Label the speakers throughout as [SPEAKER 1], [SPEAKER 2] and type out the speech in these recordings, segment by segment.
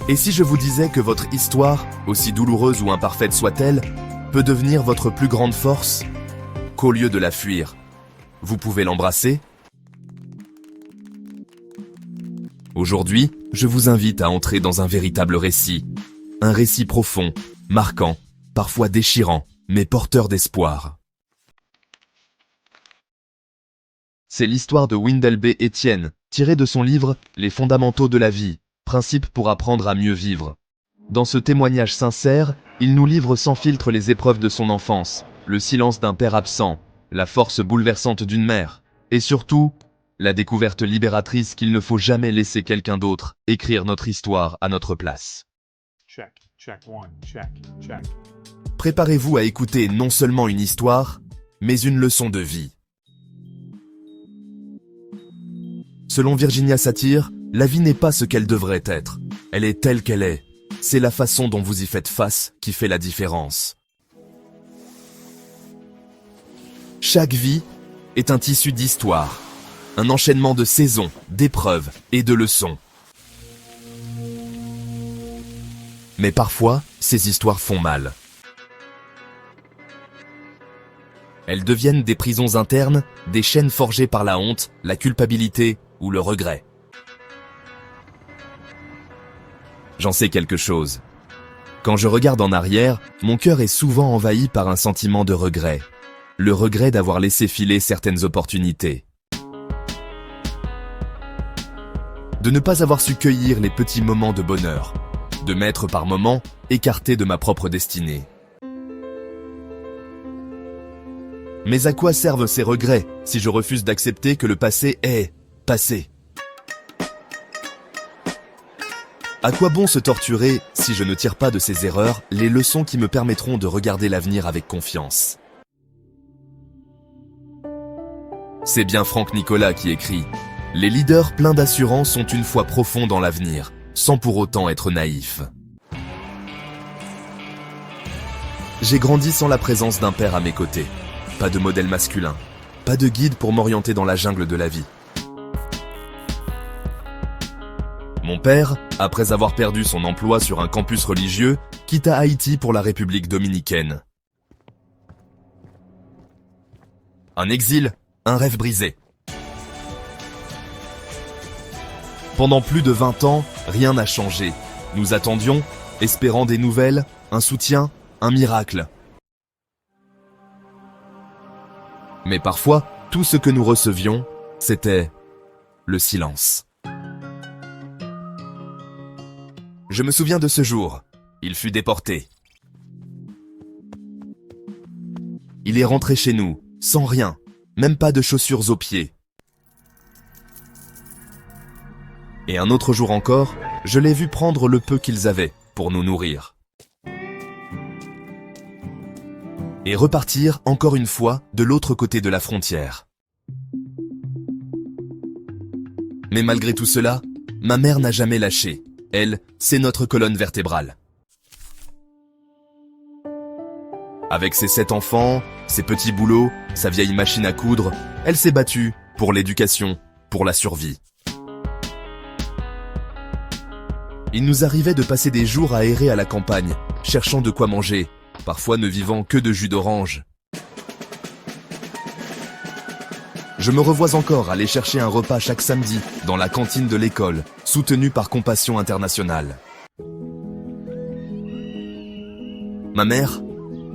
[SPEAKER 1] Et si je vous disais que votre histoire, aussi douloureuse ou imparfaite soit-elle, peut devenir votre plus grande force, qu'au lieu de la fuir, vous pouvez l'embrasser? Aujourd'hui, je vous invite à entrer dans un véritable récit. Un récit profond, marquant, parfois déchirant, mais porteur d'espoir. C'est l'histoire de Wendell B. Etienne, tirée de son livre « Les fondamentaux de la vie, principes pour apprendre à mieux vivre ». Dans ce témoignage sincère, il nous livre sans filtre les épreuves de son enfance, le silence d'un père absent, la force bouleversante d'une mère, et surtout, la découverte libératrice qu'il ne faut jamais laisser quelqu'un d'autre écrire notre histoire à notre place.
[SPEAKER 2] Check one, check.
[SPEAKER 1] Préparez-vous à écouter non seulement une histoire, mais une leçon de vie. Selon Virginia Satir, la vie n'est pas ce qu'elle devrait être. Elle est telle qu'elle est. C'est la façon dont vous y faites face qui fait la différence. Chaque vie est un tissu d'histoire, un enchaînement de saisons, d'épreuves et de leçons. Mais parfois, ces histoires font mal. Elles deviennent des prisons internes, des chaînes forgées par la honte, la culpabilité ou le regret. J'en sais quelque chose. Quand je regarde en arrière, mon cœur est souvent envahi par un sentiment de regret. Le regret d'avoir laissé filer certaines opportunités. De ne pas avoir su cueillir les petits moments de bonheur. De m'être par moments écarté de ma propre destinée. Mais à quoi servent ces regrets si je refuse d'accepter que le passé est passé? À quoi bon se torturer si je ne tire pas de ces erreurs les leçons qui me permettront de regarder l'avenir avec confiance? C'est bien Franck Nicolas qui écrit « Les leaders pleins d'assurance ont une foi profonde dans l'avenir, sans pour autant être naïfs. » J'ai grandi sans la présence d'un père à mes côtés. Pas de modèle masculin, pas de guide pour m'orienter dans la jungle de la vie. Mon père, après avoir perdu son emploi sur un campus religieux, quitta Haïti pour la République dominicaine. Un exil, un rêve brisé. Pendant plus de 20 ans, rien n'a changé. Nous attendions, espérant des nouvelles, un soutien, un miracle. Mais parfois, tout ce que nous recevions, c'était le silence. Je me souviens de ce jour. Il fut déporté. Il est rentré chez nous, sans rien, même pas de chaussures aux pieds. Et un autre jour encore, je l'ai vu prendre le peu qu'ils avaient pour nous nourrir. Et repartir, encore une fois, de l'autre côté de la frontière. Mais malgré tout cela, ma mère n'a jamais lâché. Elle, c'est notre colonne vertébrale. Avec ses 7 enfants, ses petits boulots, sa vieille machine à coudre, elle s'est battue pour l'éducation, pour la survie. Il nous arrivait de passer des jours à errer à la campagne, cherchant de quoi manger, parfois ne vivant que de jus d'orange. Je me revois encore aller chercher un repas chaque samedi dans la cantine de l'école, soutenue par Compassion Internationale. Ma mère,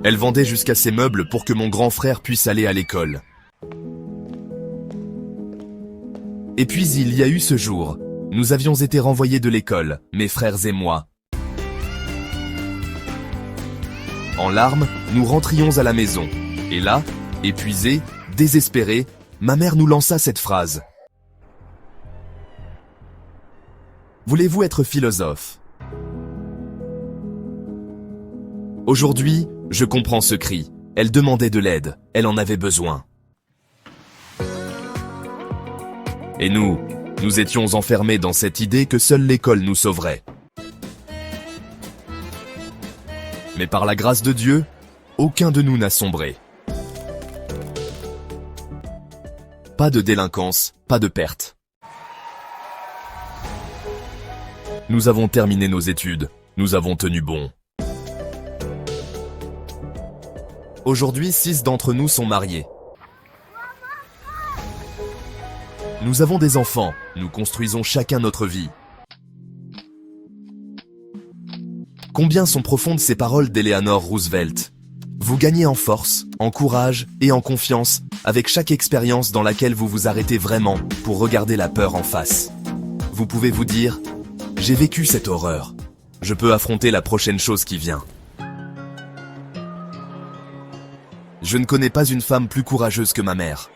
[SPEAKER 1] elle vendait jusqu'à ses meubles pour que mon grand frère puisse aller à l'école. Et puis il y a eu ce jour. Nous avions été renvoyés de l'école, mes frères et moi. En larmes, nous rentrions à la maison. Et là, épuisés, désespérés, ma mère nous lança cette phrase. Voulez-vous être philosophe? Aujourd'hui, je comprends ce cri. Elle demandait de l'aide, elle en avait besoin. Et nous étions enfermés dans cette idée que seule l'école nous sauverait. Mais par la grâce de Dieu, aucun de nous n'a sombré. Pas de délinquance, pas de perte. Nous avons terminé nos études. Nous avons tenu bon. Aujourd'hui, 6 d'entre nous sont mariés. Nous avons des enfants. Nous construisons chacun notre vie. Combien sont profondes ces paroles d'Eleanor Roosevelt. Vous gagnez en force, en courage et en confiance avec chaque expérience dans laquelle vous vous arrêtez vraiment pour regarder la peur en face. Vous pouvez vous dire « J'ai vécu cette horreur. Je peux affronter la prochaine chose qui vient. » Je ne connais pas une femme plus courageuse que ma mère.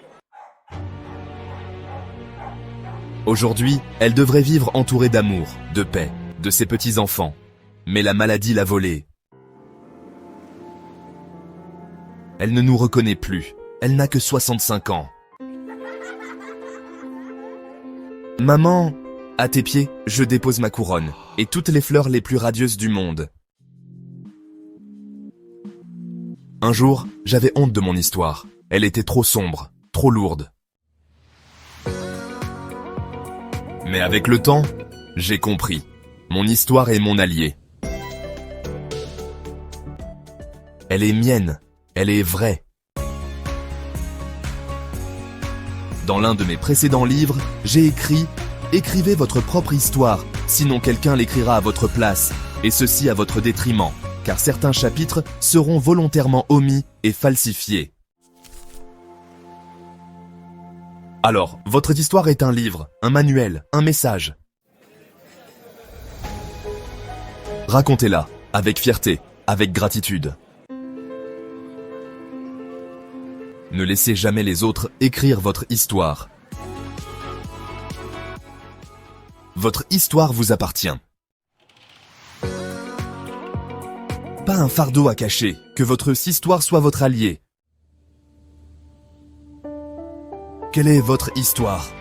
[SPEAKER 1] Aujourd'hui, elle devrait vivre entourée d'amour, de paix, de ses petits-enfants. Mais la maladie l'a volée. Elle ne nous reconnaît plus. Elle n'a que 65 ans. Maman, à tes pieds, je dépose ma couronne et toutes les fleurs les plus radieuses du monde. Un jour, j'avais honte de mon histoire. Elle était trop sombre, trop lourde. Mais avec le temps, j'ai compris. Mon histoire est mon allié. Elle est mienne. Elle est vraie. Dans l'un de mes précédents livres, j'ai écrit « Écrivez votre propre histoire, sinon quelqu'un l'écrira à votre place, et ceci à votre détriment, car certains chapitres seront volontairement omis et falsifiés. » Alors, votre histoire est un livre, un manuel, un message. Racontez-la, avec fierté, avec gratitude. Ne laissez jamais les autres écrire votre histoire. Votre histoire vous appartient. Pas un fardeau à cacher, que votre histoire soit votre allié. Quelle est votre histoire?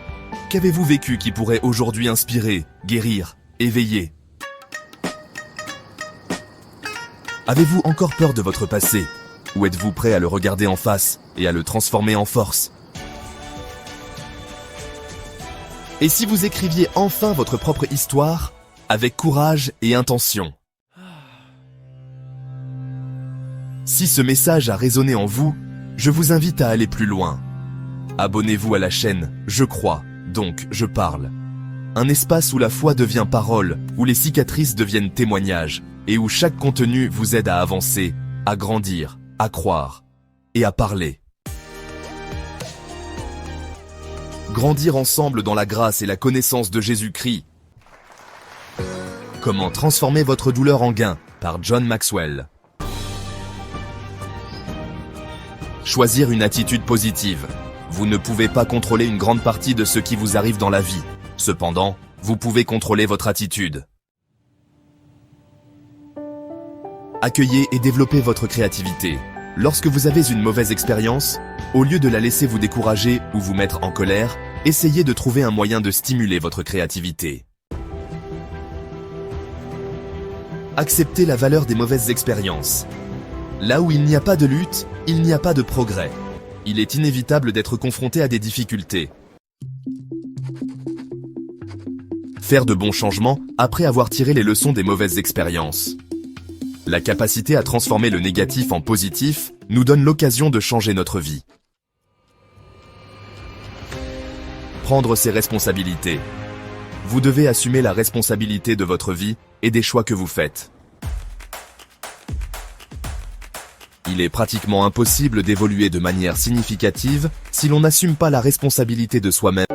[SPEAKER 1] Qu'avez-vous vécu qui pourrait aujourd'hui inspirer, guérir, éveiller? Avez-vous encore peur de votre passé? Ou êtes-vous prêt à le regarder en face et à le transformer en force? Et si vous écriviez enfin votre propre histoire, avec courage et intention? Si ce message a résonné en vous, je vous invite à aller plus loin. Abonnez-vous à la chaîne Je crois, donc je parle. Un espace où la foi devient parole, où les cicatrices deviennent témoignages, et où chaque contenu vous aide à avancer, à grandir, à croire et à parler. Grandir ensemble dans la grâce et la connaissance de Jésus-Christ. Comment transformer votre douleur en gain par John Maxwell. Choisir une attitude positive. Vous ne pouvez pas contrôler une grande partie de ce qui vous arrive dans la vie. Cependant, vous pouvez contrôler votre attitude. Accueillez et développez votre créativité. Lorsque vous avez une mauvaise expérience, au lieu de la laisser vous décourager ou vous mettre en colère, essayez de trouver un moyen de stimuler votre créativité. Acceptez la valeur des mauvaises expériences. Là où il n'y a pas de lutte, il n'y a pas de progrès. Il est inévitable d'être confronté à des difficultés. Faire de bons changements après avoir tiré les leçons des mauvaises expériences. La capacité à transformer le négatif en positif nous donne l'occasion de changer notre vie. Prendre ses responsabilités. Vous devez assumer la responsabilité de votre vie et des choix que vous faites. Il est pratiquement impossible d'évoluer de manière significative si l'on n'assume pas la responsabilité de soi-même.